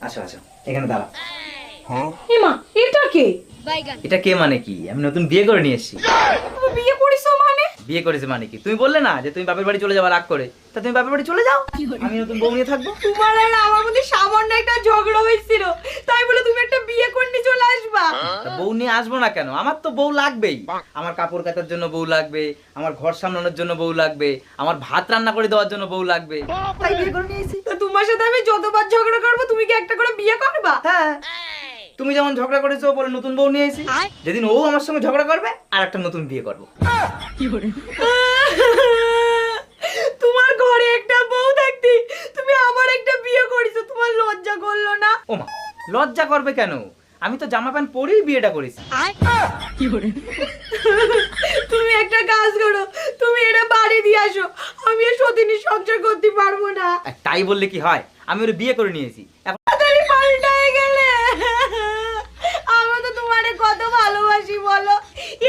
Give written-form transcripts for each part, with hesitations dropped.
আসো আসো, এখানে দাঁড়াও। এমা, এটা কে? এটা কে মানে কি? আমি নতুন বিয়ে করে নিয়ে এসেছি। তুমি বিয়ে করিছো মানে? বিয়ে করেছে মানে কি? তুমি বললে না যে তুমি বাপের বাড়ি চলে যাওয়া রাগ করে, তা তুমি বাপের বাড়ি চলে যাও, আমি নতুন বউ নিয়ে থাকবো। তোমার আর আমার মধ্যে সামান্য একটা ঝগড়া হয়েছিল, তাই বলে তুমি একটা বিয়ে করে নিয়ে চলে আসবা? তা বউ নিয়ে আসবো না কেন? আমার তো বউ লাগবেই। আমার কাপড় কাচার জন্য বউ লাগবে, আমার ঘর সামলানোর জন্য বউ লাগবে, আমার ভাত রান্না করে দেওয়ার জন্য বউ লাগবে, তাই বিয়ে করে নিয়ে এসেছি। তো তোমার সাথে আমি যতবার ঝগড়া করবো তুমি কি একটা করে বিয়ে করবা? হ্যাঁ, তুমি যেমন ঝগড়া করেছো বলে নতুন বউ নিয়ে এসেছি, যেদিন ও আমার সঙ্গে ঝগড়া করবে আর একটা নতুন বিয়ে করবো। তোমার ঘরে একটা বউ থাকতে তুমি আবার একটা বিয়ে করিছো, তোমার লজ্জা করলো না? ও মা, লজ্জা করবে কেন? আমি তো জামা প্যান্ট পরেই বিয়েটা করেছি। তুমি একটা কাজ করো, তুমি এটা বাড়ি দিয়ে আসো, আমি আর সতীনী সংসার করতে পারবো না। আর তাই বললে কি হয়? আমি ওর বিয়ে করে নিয়েছি। এখন তাড়াতাড়ি পাল্টায় গেলে। আমি তো তোমারে কত ভালোবাসি বলো,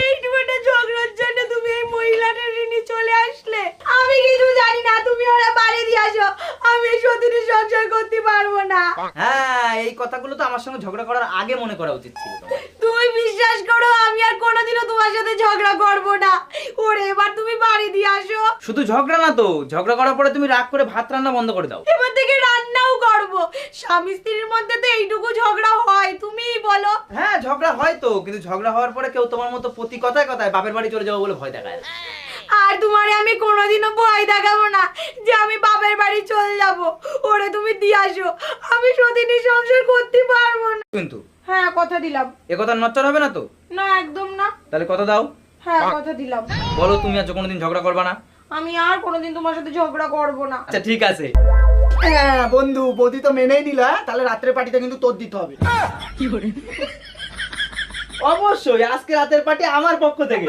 এইটুকু একটা ঝগড়ার জন্য তুমি এই মহিলাটা ঋণী চলে আসলে। আমি কিছু জানি না, তুমি ওরা বাড়ি দিয়ে আসো, আমি এই সতীনী সংসার করতে পারবো না। হ্যাঁ, এই কথাগুলো তো আমার সঙ্গে ঝগড়া করার আগে মনে করা উচিত ছিল তোমার। তুমি বিশ্বাস করো, আমি আর কোনোদিনও তোমার সাথে ঝগড়া করবো না। ওরে এবার তুমি বাড়ি দিয়ে আসো। শুধু ঝগড়া না তো, ঝগড়া করার পরে তুমি রাগ করে ভাত রান্না বন্ধ করে দাও। এবার থেকে রান্নাও করবো। স্বামী স্ত্রীর মধ্যে তো এইটুকু ঝগড়া হয়, তুমিই বলো। হ্যাঁ, ঝগড়া হয় তো, কিন্তু ঝগড়া হওয়ার পরে কেউ তোমার মতো প্রতি কথায় কথায় বাপের বাড়ি চলে যাবো বলে ভয় দেখায় না। আর তোমারে আমি কোনোদিনও ভয় দেখাবো না যে আমি বাপের বাড়ি চলে যাব। ওরে তুমি দিয়ে আসো, আমি সতীনী সংসার করতে পারবো না। কিন্তু হ্যাঁ, কথা দিলাম। এ কথা নচ্চর হবে না তো? না, একদম না। তাহলে কথা দাও। হ্যাঁ, কথা দিলাম। বলো তুমি আর কোনোদিন ঝগড়া করবা না। আমি আর কোনোদিন তোমার সাথে ঝগড়া করবো না। আচ্ছা ঠিক আছে। হ্যাঁ বন্ধু, বৌদি তো মেনেই নিল, তাহলে রাত্রের পার্টিতে কিন্তু তোর দিতে হবে। অবশ্যই, আজকে রাতের পার্টি আমার পক্ষ থেকে।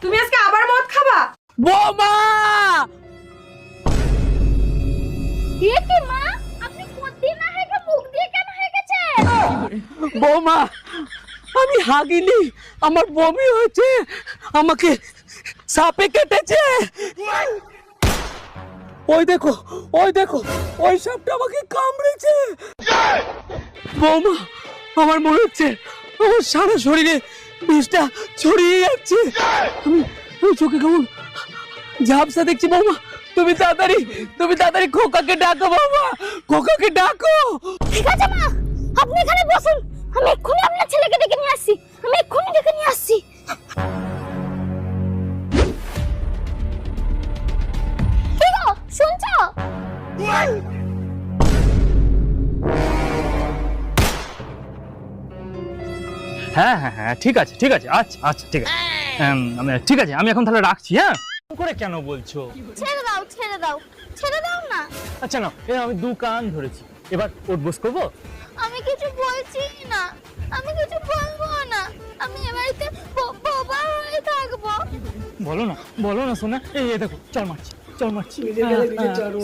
তুমি আজকে আবার মদ খাবা? বৌমা! এ কি মা, আপনি কতদিন না হেগে মুখ দিয়ে কেন হেগেছেন? বৌমা, আমি হাগিনি, আমার বমি হয়েছে, আমাকে সাপে কেটেছে। ওই দেখো, ওই দেখো, ওই সাপটা আমাকে কামড়েছে। বৌমা, আমার মনে হচ্ছে আমার সারা শরীরে বিষটা ছড়িয়ে যাচ্ছে। আমি চোখে কেমন ঝাপসা দেখছি। বৌমা, তুমি তাড়াতাড়ি খোকাকে ডাকো। বৌমা, খোকাকে ডাকো। ঠিক আছে মা, আপনি এখানে বসুন, আমি এক্ষুনি আপনার ছেলেকে ডেকে নিয়ে আসছি। আমি এক্ষুনি ডেকে নিয়ে আসছি। কি গো, শুনছো? হ্যাঁ হ্যাঁ হ্যাঁ, ঠিক আছে ঠিক আছে, আচ্ছা আচ্ছা ঠিক আছে, ঠিক আছে, আমি এখন তাহলে রাখছি। হ্যাঁ, করে কেন বলছো? ছেড়ে দাও, ছেড়ে দাও, ছেড়ে দাও না। আচ্ছা না, আমি দু কান ধরেছি, এবার উঠবোস করবো। আমি কিছু বলছি না, আমি কিছু বলবো না, আমি এ বাড়িতে বাবা হয়ে থাকবো। বলো না শোনা, এই দেখো চল মারছি।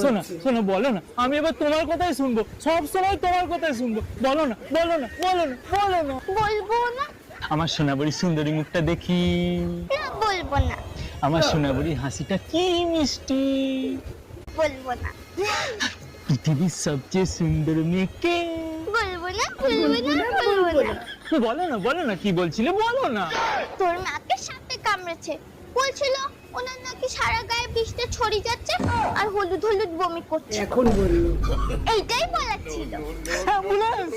শোনা শোনা, বলো না, আমি এবার তোমার কথাই শুনবো, সব সময় তোমার কথাই শুনবো। বলো না। বলবো না। আমার সোনাবড়ি সুন্দরী মুখটা দেখি, না, বলবো না। আমার সোনাবড়ি হাসিটা কি মিষ্টি। বলবো না। পৃথিবীর সবচেয়ে সুন্দর মেয়েকে। বলবো না। বলো না, কি বলছিলে? বলো না। তোর মাকে সাপে কামড়েছে, বলছিল ওনার নাকি সারা গায়ে বিষটা ছড়িয়ে যাচ্ছে আর হলুদ হলুদ বমি করছে। এখন বললো এইটাই বলার ছিল। অ্যাম্বুলেন্স,